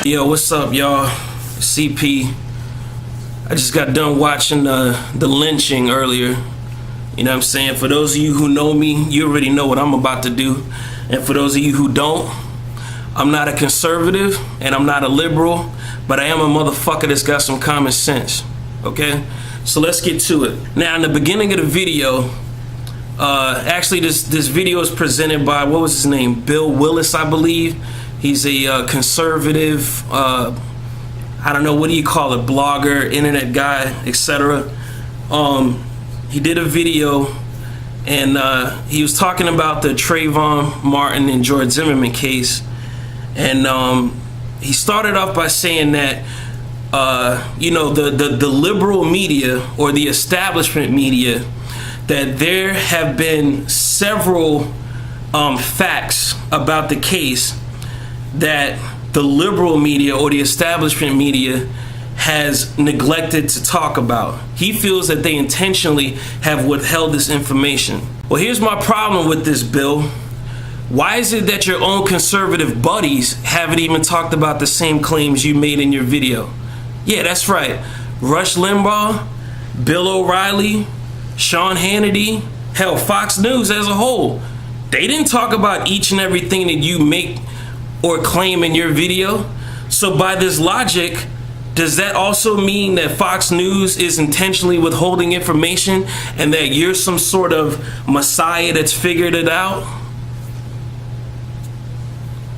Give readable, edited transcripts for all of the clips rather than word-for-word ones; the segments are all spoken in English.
Yo, what's up, y'all? CP. I just got done watching the lynching earlier. You know what I'm saying? For those of you who know me, you already know what I'm about to do. And for those of you who don't, I'm not a conservative and I'm not a liberal, but I am a motherfucker that's got some common sense. Okay? So let's get to it. Now, in the beginning of the video, actually this video is presented by, what was his name? Bill Willis, I believe. He's a conservative, I don't know, what do you call it? Blogger, internet guy, etc. He did a video and he was talking about the Trayvon Martin and George Zimmerman case. And he started off by saying that, you know, the liberal media or the establishment media, that there have been several facts about the case that the liberal media or the establishment media has neglected to talk about. He feels that they intentionally have withheld this information. Well, here's my problem with this, Bill. Why is it that your own conservative buddies haven't even talked about the same claims you made in your video? Yeah, that's right. Rush Limbaugh, Bill O'Reilly, Sean Hannity, hell, Fox News as a whole. They didn't talk about each and everything that you make or claim in your video. So by this logic, does that also mean that Fox News is intentionally withholding information and that you're some sort of messiah that's figured it out?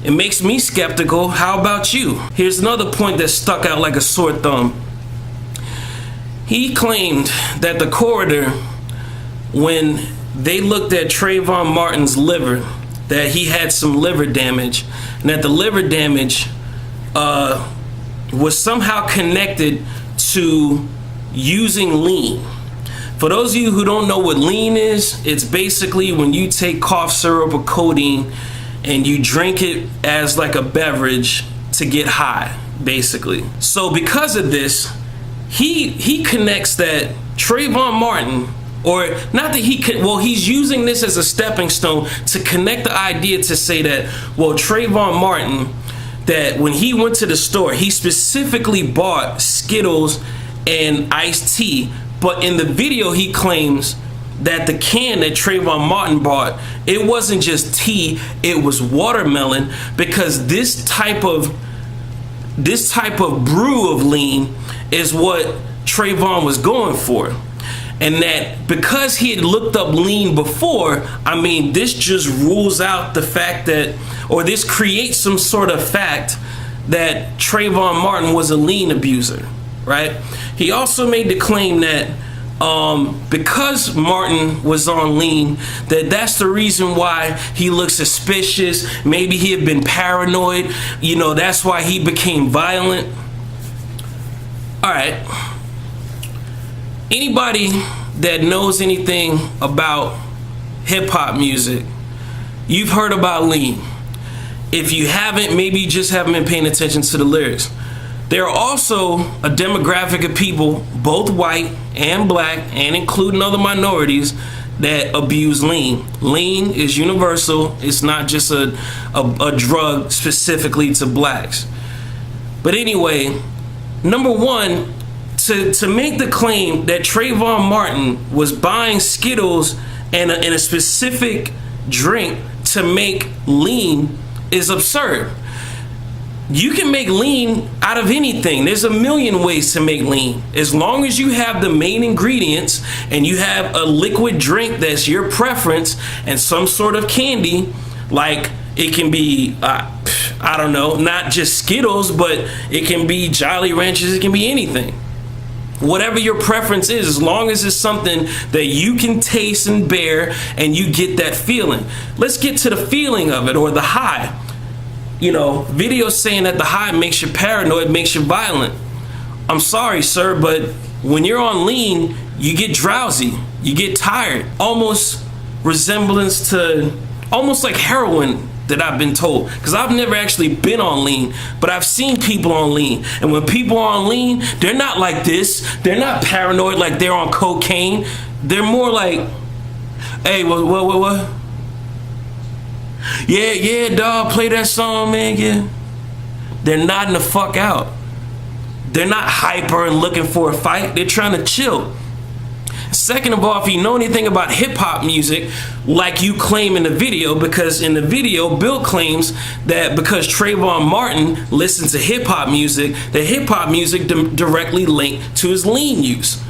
It makes me skeptical. How about you? Here's another point that stuck out like a sore thumb. He claimed that the coroner, when they looked at Trayvon Martin's liver, that he had some liver damage, and that the liver damage was somehow connected to using lean. For those of you who don't know what lean is, it's basically when you take cough syrup or codeine and you drink it as like a beverage to get high, basically. So because of this, he connects that Trayvon Martin, or not that he could, well, he's using this as a stepping stone to connect the idea to say that, well, Trayvon Martin, that when he went to the store, he specifically bought Skittles and iced tea. But in the video, he claims that the can that Trayvon Martin bought, it wasn't just tea, it was watermelon, because this type of brew of lean is what Trayvon was going for. And that because he had looked up lean before, I mean, this just rules out the fact that, or this creates some sort of fact that Trayvon Martin was a lean abuser, right? He also made the claim that because Martin was on lean, that's the reason why he looked suspicious. Maybe he had been paranoid, you know, that's why he became violent. All right. Anybody that knows anything about hip-hop music, you've heard about lean. If you haven't, maybe you just haven't been paying attention to the lyrics. There are also a demographic of people, both white and black, and including other minorities, that abuse lean. Lean is universal. It's not just a drug specifically to blacks. But anyway, number one, to make the claim that Trayvon Martin was buying Skittles and a specific drink to make lean is absurd. You can make lean out of anything. There's a million ways to make lean. As long as you have the main ingredients and you have a liquid drink that's your preference and some sort of candy, like it can be, I don't know, not just Skittles, but it can be Jolly Ranchers, it can be anything. Whatever your preference is, as long as it's something that you can taste and bear and you get that feeling. Let's get to the feeling of it, or the high. You know, videos saying that the high makes you paranoid, makes you violent. I'm sorry, sir, but when you're on lean, you get drowsy, you get tired. Almost resemblance to, almost like heroin, that I've been told, because I've never actually been on lean, but I've seen people on lean. And when people are on lean, they're not like this. They're not paranoid like they're on cocaine. They're more like, hey, what? Yeah, dog, play that song, man, yeah. They're nodding the fuck out. They're not hyper and looking for a fight. They're trying to chill. Second of all, if you know anything about hip-hop music, like you claim in the video, because in the video, Bill claims that because Trayvon Martin listened to hip-hop music, that hip-hop music directly linked to his lean use.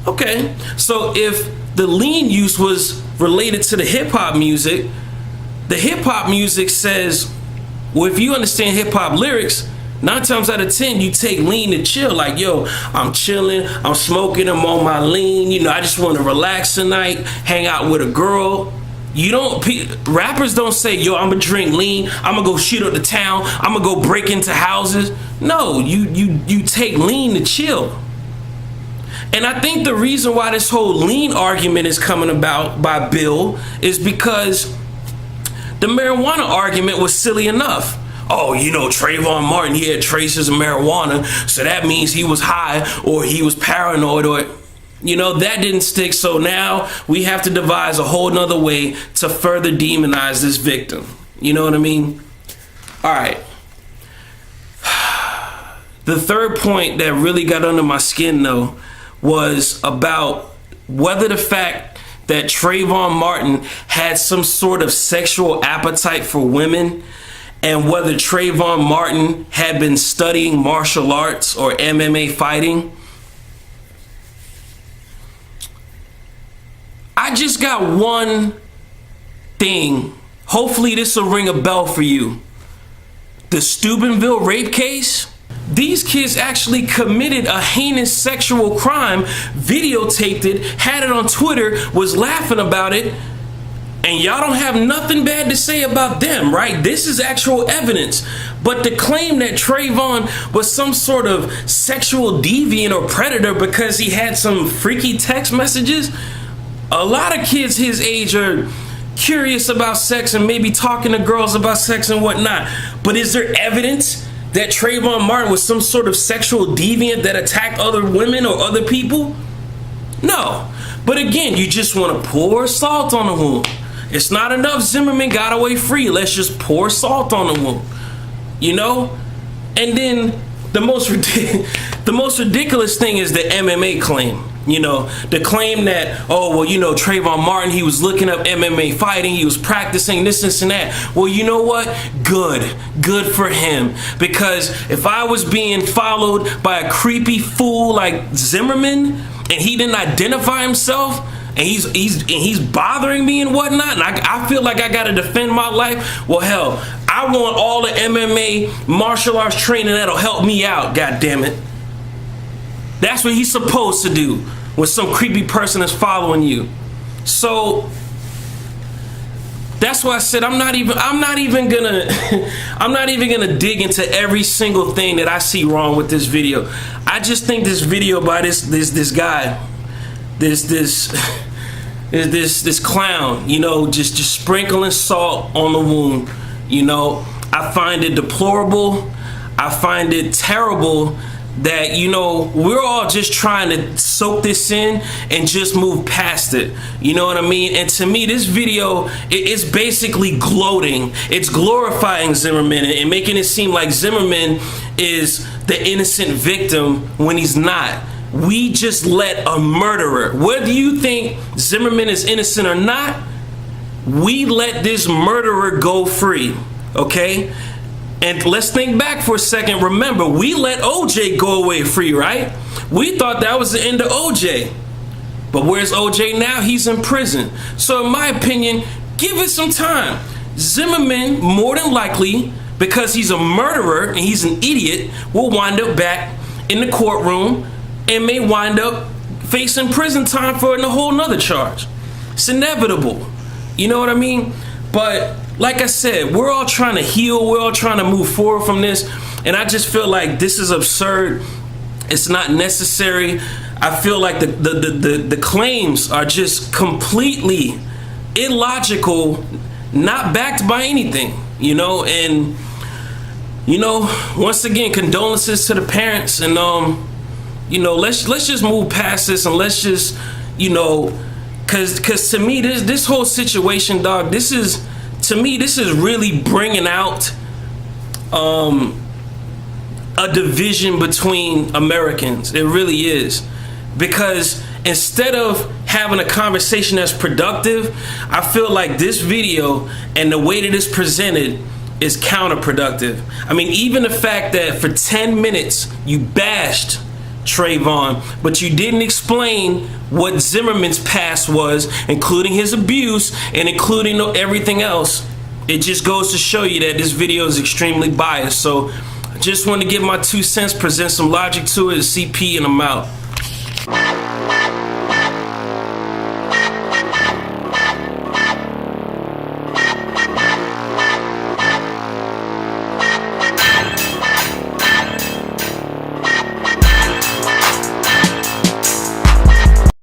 Okay, so if the lean use was related to the hip-hop music, the hip-hop music says, well, if you understand hip-hop lyrics, 9 times out of 10, you take lean to chill. Like, yo, I'm chilling, I'm smoking, I'm on my lean. You know, I just want to relax tonight, hang out with a girl. Rappers don't say, yo, I'm gonna drink lean, I'm gonna go shoot up the town, I'm gonna go break into houses. No, you take lean to chill. And I think the reason why this whole lean argument is coming about by Bill is because the marijuana argument was silly enough. Oh, you know, Trayvon Martin, he had traces of marijuana, so that means he was high or he was paranoid, or, you know, that didn't stick. So now we have to devise a whole nother way to further demonize this victim. You know what I mean? All right. The third point that really got under my skin, though, was about whether the fact that Trayvon Martin had some sort of sexual appetite for women, and whether Trayvon Martin had been studying martial arts or MMA fighting. I just got one thing. Hopefully this will ring a bell for you. The Steubenville rape case. These kids actually committed a heinous sexual crime, videotaped it, had it on Twitter, was laughing about it, and y'all don't have nothing bad to say about them, right? This is actual evidence. But the claim that Trayvon was some sort of sexual deviant or predator because he had some freaky text messages, a lot of kids his age are curious about sex and maybe talking to girls about sex and whatnot. But is there evidence that Trayvon Martin was some sort of sexual deviant that attacked other women or other people? No. But again, you just want to pour salt on the wound. It's not enough Zimmerman got away free. Let's just pour salt on the wound, you know? And then the most ridiculous thing is the MMA claim. You know, the claim that, oh, well, you know, Trayvon Martin, he was looking up MMA fighting, he was practicing this and that. Well, you know what? Good for him. Because if I was being followed by a creepy fool like Zimmerman and he didn't identify himself, and he's bothering me and whatnot, and I feel like I gotta defend my life, well, hell, I want all the MMA martial arts training that'll help me out, god damn it. That's what he's supposed to do when some creepy person is following you. So that's why I said I'm not even gonna dig into every single thing that I see wrong with this video. I just think this video by this guy, this clown, you know, just sprinkling salt on the wound, you know, I find it deplorable. I find it terrible that, you know, we're all just trying to soak this in and just move past it. You know what I mean? And to me, this video is basically gloating. It's glorifying Zimmerman and making it seem like Zimmerman is the innocent victim when he's not. We just let a murderer, whether you think Zimmerman is innocent or not, we let this murderer go free, okay? And let's think back for a second. Remember, we let OJ go away free, right? We thought that was the end of OJ. But where's OJ now? He's in prison. So in my opinion, give it some time. Zimmerman, more than likely, because he's a murderer and he's an idiot, will wind up back in the courtroom and may wind up facing prison time for a whole nother charge. It's inevitable. You know what I mean? But like I said, we're all trying to heal. We're all trying to move forward from this. And I just feel like this is absurd. It's not necessary. I feel like the claims are just completely illogical, not backed by anything, you know. And, you know, once again, condolences to the parents. And, you know, let's just move past this and let's just, you know, because to me, this whole situation, dog, this is really bringing out a division between Americans. It really is. Because instead of having a conversation that's productive, I feel like this video and the way that it's presented is counterproductive. I mean, even the fact that for 10 minutes you bashed Trayvon, but you didn't explain what Zimmerman's past was, including his abuse and including everything else. It just goes to show you that this video is extremely biased. So I just want to give my 2 cents, present some logic to it, CP, and I'm out.